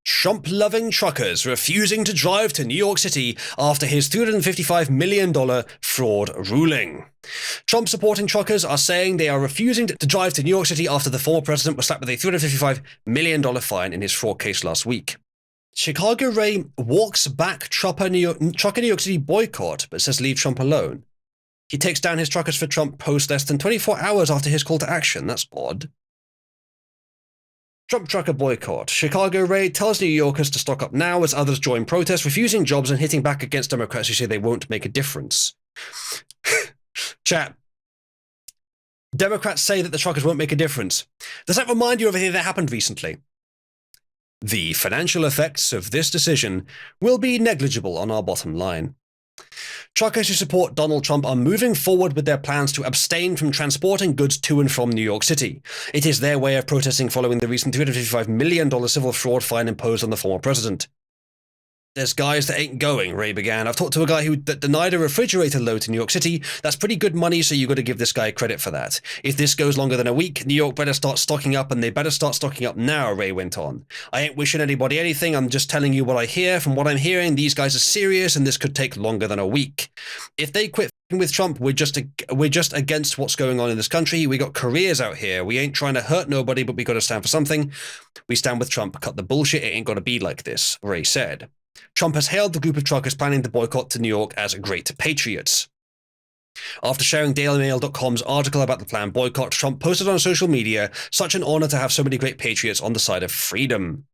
Trump-loving truckers refusing to drive to New York City after his $355 million fraud ruling. Trump-supporting truckers are saying they are refusing to drive to New York City after the former president was slapped with a $355 million fine in his fraud case last week. Chicago Ray walks back trucker New York City boycott, but says leave Trump alone. He takes down his Truckers for Trump post less than 24 hours after his call to action. That's odd. Trump trucker boycott. Chicago Ray tells New Yorkers to stock up now as others join protests, refusing jobs and hitting back against Democrats who say they won't make a difference. Chat. Democrats say that the truckers won't make a difference. Does that remind you of anything that happened recently? The financial effects of this decision will be negligible on our bottom line. Truckers who support Donald Trump are moving forward with their plans to abstain from transporting goods to and from New York City. It is their way of protesting following the recent $355 million civil fraud fine imposed on the former president. There's guys that ain't going, Ray began. I've talked to a guy that denied a refrigerator load to New York City. That's pretty good money, so you got to give this guy credit for that. If this goes longer than a week, New York better start stocking up, and they better start stocking up now, Ray went on. I ain't wishing anybody anything. I'm just telling you what I hear. From what I'm hearing, these guys are serious, and this could take longer than a week. If they quit with Trump, we're just against what's going on in this country. We got careers out here. We ain't trying to hurt nobody, but we got to stand for something. We stand with Trump. Cut the bullshit. It ain't got to be like this, Ray said. Trump has hailed the group of truckers planning the boycott to New York as great patriots. After sharing DailyMail.com's article about the planned boycott, Trump posted on social media, "Such an honor to have so many great patriots on the side of freedom."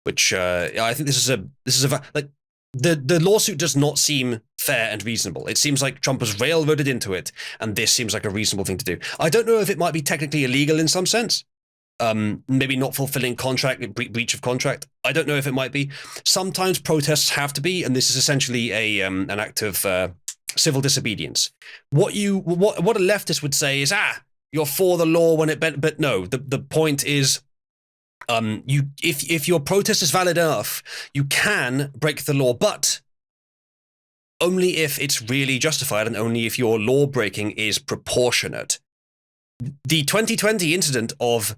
Which I think this is a like the lawsuit does not seem fair and reasonable. It seems like Trump was railroaded into it, and this seems like a reasonable thing to do. I don't know if it might be technically illegal in some sense. Maybe not fulfilling contract, breach of contract. I don't know if it might be. Sometimes protests have to be, and this is essentially an act of civil disobedience. What a leftist would say is, you're for the law when it but no. The point is, if your protest is valid enough, you can break the law, but only if it's really justified and only if your law breaking is proportionate. The 2020 incident of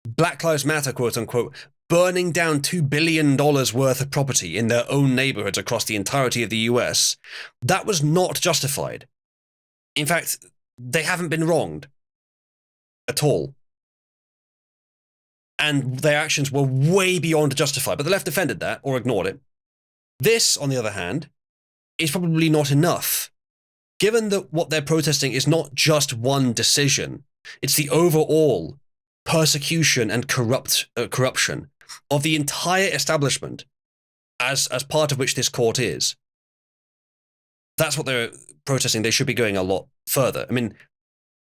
Black Lives Matter, quote unquote, burning down $2 billion worth of property in their own neighborhoods across the entirety of the US, that was not justified. In fact, they haven't been wronged at all. And their actions were way beyond justified, but the left defended that or ignored it. This, on the other hand, is probably not enough. Given that what they're protesting is not just one decision, it's the overall persecution and corruption of the entire establishment, as part of which this court is. That's what they're protesting. They should be going a lot further. I mean,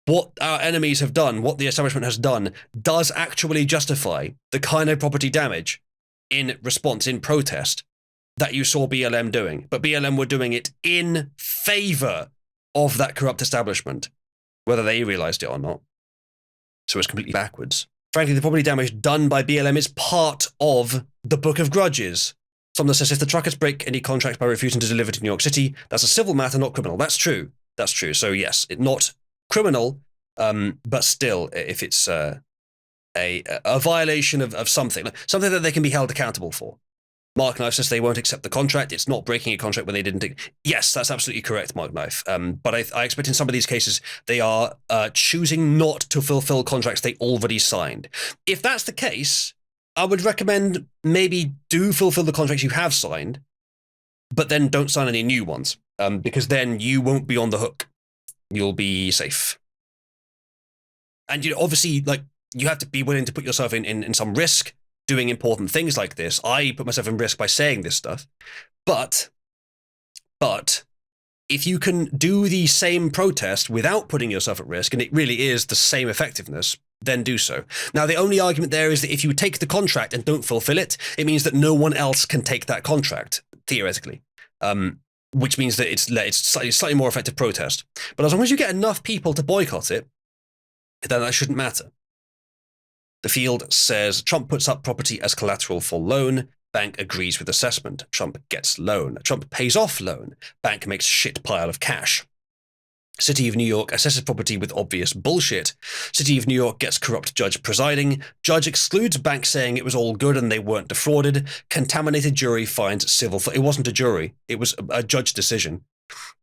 what our enemies have done, what the establishment has done, does actually justify the kind of property damage in response, in protest, that you saw BLM doing. But BLM were doing it in favor of that corrupt establishment, whether they realized it or not. So it's completely backwards. Frankly, the property damage done by BLM is part of the Book of Grudges. Someone says, if the truckers break any contract by refusing to deliver to New York City, that's a civil matter, not criminal. That's true. That's true. So yes, it's not criminal, but still, if it's a violation of something, something that they can be held accountable for. Mark Knife says they won't accept the contract. It's not breaking a contract when they didn't. Yes, that's absolutely correct, Mark Knife. But I expect in some of these cases, they are choosing not to fulfill contracts they already signed. If that's the case, I would recommend maybe do fulfill the contracts you have signed, but then don't sign any new ones, because then you won't be on the hook. You'll be safe. And obviously, you have to be willing to put yourself in some risk doing important things like this. I put myself in risk by saying this stuff. But if you can do the same protest without putting yourself at risk, and it really is the same effectiveness, then do so. Now, the only argument there is that if you take the contract and don't fulfill it, it means that no one else can take that contract, theoretically. Which means that it's slightly more effective protest. But as long as you get enough people to boycott it, then that shouldn't matter. The Field says Trump puts up property as collateral for loan. Bank agrees with assessment. Trump gets loan. Trump pays off loan. Bank makes shit pile of cash. City of New York assesses property with obvious bullshit. City of New York gets corrupt judge presiding. Judge excludes bank saying it was all good and they weren't defrauded. Contaminated jury finds civil. It wasn't a jury. It was a judge decision.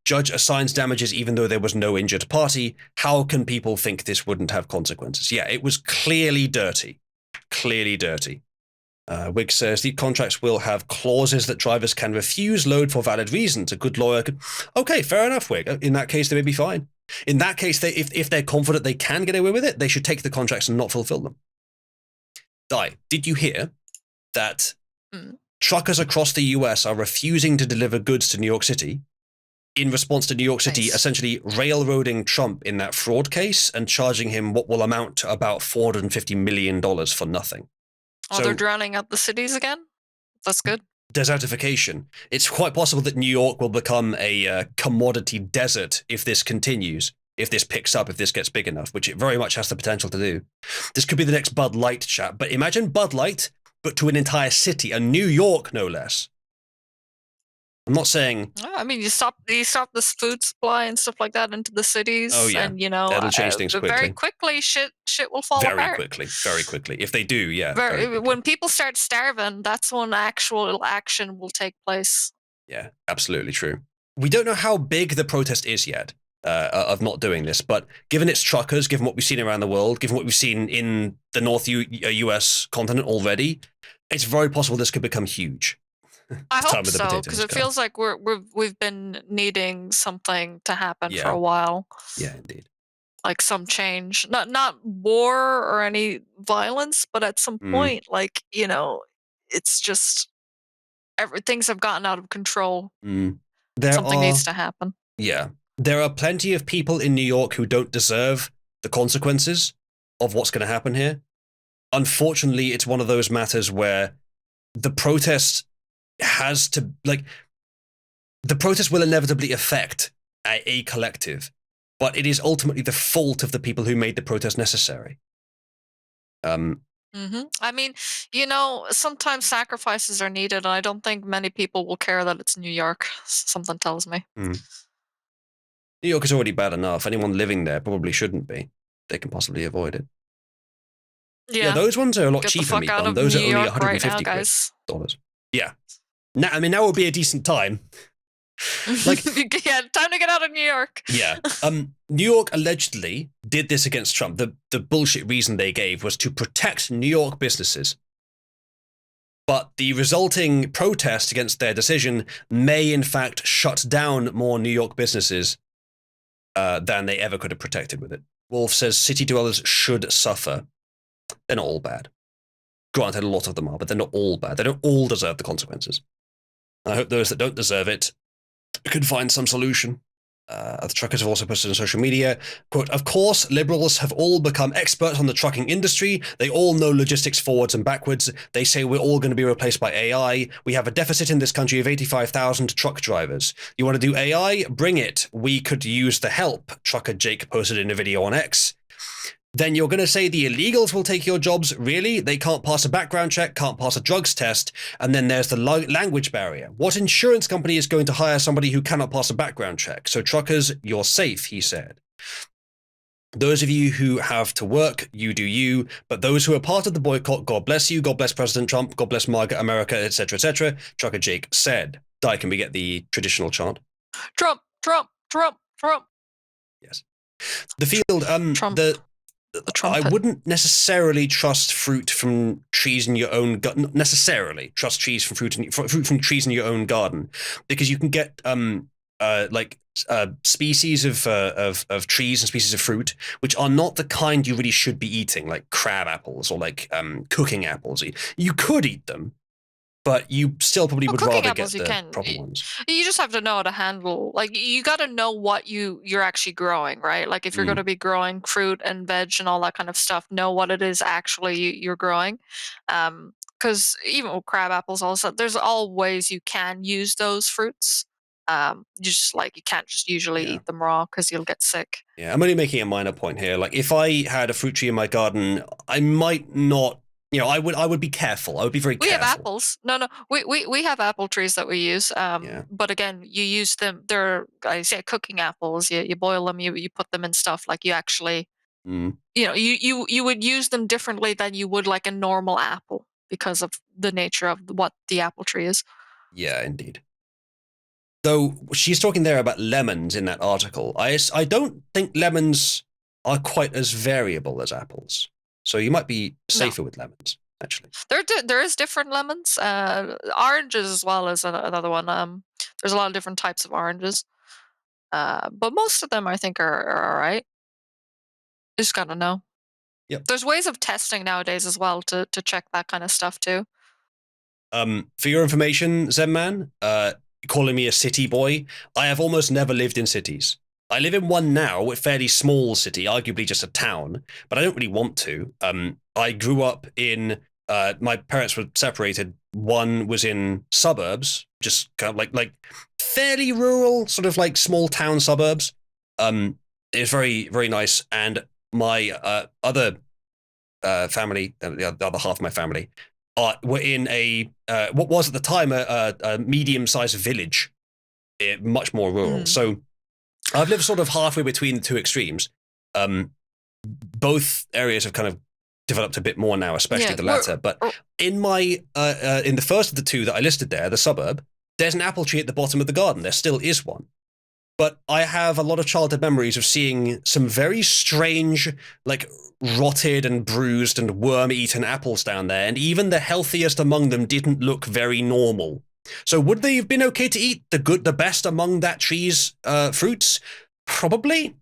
Judge assigns damages even though there was no injured party. How can people think this wouldn't have consequences? Yeah, it was clearly dirty. Clearly dirty. Wig says the contracts will have clauses that drivers can refuse load for valid reasons. A good lawyer could. Okay, fair enough, Wig. In that case, they may be fine. In that case, if they're confident they can get away with it, they should take the contracts and not fulfill them. Di, did you hear that truckers across the US are refusing to deliver goods to New York City in response to New York City essentially railroading Trump in that fraud case and charging him what will amount to about $450 million for nothing? Oh, so, they're drowning out the cities again? That's good. Desertification. It's quite possible that New York will become a commodity desert if this continues, if this picks up, if this gets big enough, which it very much has the potential to do. This could be the next Bud Light chat, but imagine Bud Light, but to an entire city, a New York no less. I'm not saying. I mean, you stop this food supply and stuff like that into the cities. Oh yeah, and you know that'll change things quickly. Very quickly, shit will fall apart. Very quickly. If they do, yeah. When people start starving, that's when actual action will take place. Yeah, absolutely true. We don't know how big the protest is yet of not doing this, but given it's truckers, given what we've seen around the world, given what we've seen in the North US continent already, it's very possible this could become huge. I hope so, because it feels like we've been needing something to happen for a while. Yeah, indeed. Like some change, not war or any violence, but at some point, like, you know, it's just things have gotten out of control. Something needs to happen. Yeah, there are plenty of people in New York who don't deserve the consequences of what's going to happen here. Unfortunately, it's one of those matters where the protest has to, like, the protest will inevitably affect a collective, but it is ultimately the fault of the people who made the protest necessary. I mean, you know, sometimes sacrifices are needed, and I don't think many people will care that it's New York. Something tells me. New York is already bad enough. Anyone living there probably shouldn't be. They can possibly avoid it. Yeah, those ones are a lot cheaper. Those are only $150. Yeah. Now, I mean, now would be a decent time. Like, yeah, time to get out of New York. Yeah. New York allegedly did this against Trump. The bullshit reason they gave was to protect New York businesses. But the resulting protest against their decision may, in fact, shut down more New York businesses than they ever could have protected with it. Wolf says city dwellers should suffer. They're not all bad. Granted, a lot of them are, but they're not all bad. They don't all deserve the consequences. I hope those that don't deserve it could find some solution. The truckers have also posted on social media, quote, "Of course, liberals have all become experts on the trucking industry. They all know logistics forwards and backwards. They say we're all going to be replaced by AI. We have a deficit in this country of 85,000 truck drivers. You want to do AI? Bring it. We could use the help," trucker Jake posted in a video on X. Then you're going to say the illegals will take your jobs? Really? They can't pass a background check, can't pass a drugs test, and then there's the language barrier. What insurance company is going to hire somebody who cannot pass a background check? So truckers, you're safe, he said. Those of you who have to work, you do you, but those who are part of the boycott, God bless you, God bless President Trump, God bless MAGA America, etc., etc., trucker Jake said. Di, can we get the traditional chant? Trump, Trump, Trump, Trump. Yes. The field, Trump. I wouldn't necessarily trust fruit from trees in your own garden. Necessarily trust trees from fruit from trees in your own garden, because you can get species of trees and species of fruit which are not the kind you really should be eating, like crab apples or like cooking apples. You could eat them, but you still probably would rather get the proper ones. You just have to know how to handle, like, you got to know what you're actually growing, right? Like, if you're going to be growing fruit and veg and all that kind of stuff, know what it is actually you're growing. Because even with crab apples, also, there's all ways you can use those fruits. Just like you can't just usually eat them raw because you'll get sick. Yeah, I'm only making a minor point here. Like, if I had a fruit tree in my garden, I might not, I would be careful. I would be very We have careful. apples. No, we have apple trees that we use. Yeah. But again, you use them. They're, I say, cooking apples. You boil them. You put them in stuff. Like, you actually, Mm. you would use them differently than you would like a normal apple, because of the nature of what the apple tree is. Yeah, indeed. Though she's talking there about lemons in that article. I don't think lemons are quite as variable as apples. So you might be safer with lemons, actually. There is different lemons. Oranges as well as another one. There's a lot of different types of oranges. But most of them I think are all right. You just gotta know. Yep. There's ways of testing nowadays as well to check that kind of stuff too. For your information, Zenman, calling me a city boy, I have almost never lived in cities. I live in one now, a fairly small city, arguably just a town, but I don't really want to. I grew up in, my parents were separated. One was in suburbs, just kind of like fairly rural, sort of like small town suburbs. It was very, very nice. And my other family, the other half of my family, were in a what was at the time a medium-sized village, much more rural. So I've lived sort of halfway between the two extremes. Both areas have kind of developed a bit more now, especially the latter. But in my in the first of the two that I listed there, the suburb, there's an apple tree at the bottom of the garden. There still is one. But I have a lot of childhood memories of seeing some very strange, like rotted and bruised and worm-eaten apples down there, and even the healthiest among them didn't look very normal. So would they have been okay to eat, the best among that tree's fruits? Probably.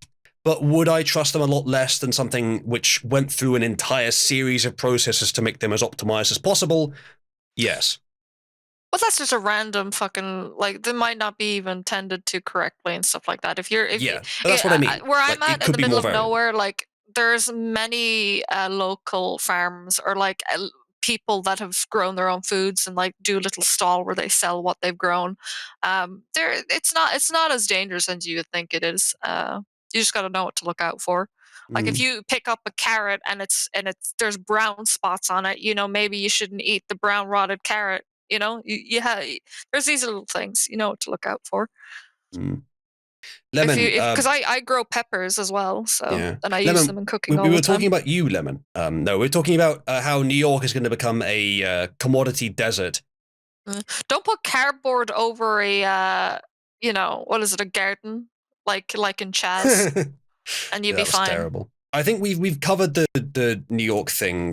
But would I trust them a lot less than something which went through an entire series of processes to make them as optimized as possible? Yes. Well, that's just a random fucking, like, they might not be even tended to correctly and stuff like that. If you're, Yeah, but that's what I mean. Where I'm Like, it at in could the be middle more of variable. nowhere, like, there's many local farms, or like people that have grown their own foods and like do a little stall where they sell what they've grown. It's not as dangerous as you would think it is. You just got to know what to look out for. Like, if you pick up a carrot and there's brown spots on it, maybe you shouldn't eat the brown rotted carrot. You have, there's these little things, what to look out for. Lemon, Because I grow peppers as well, so yeah. and I Lemon, use them in cooking all we the were time. talking about you, Lemon. No, we're talking about how New York is going to become a commodity desert. Don't put cardboard over a what is it, a garden, like in Chaz, and you'd be That was fine. terrible. I think we've covered the New York thing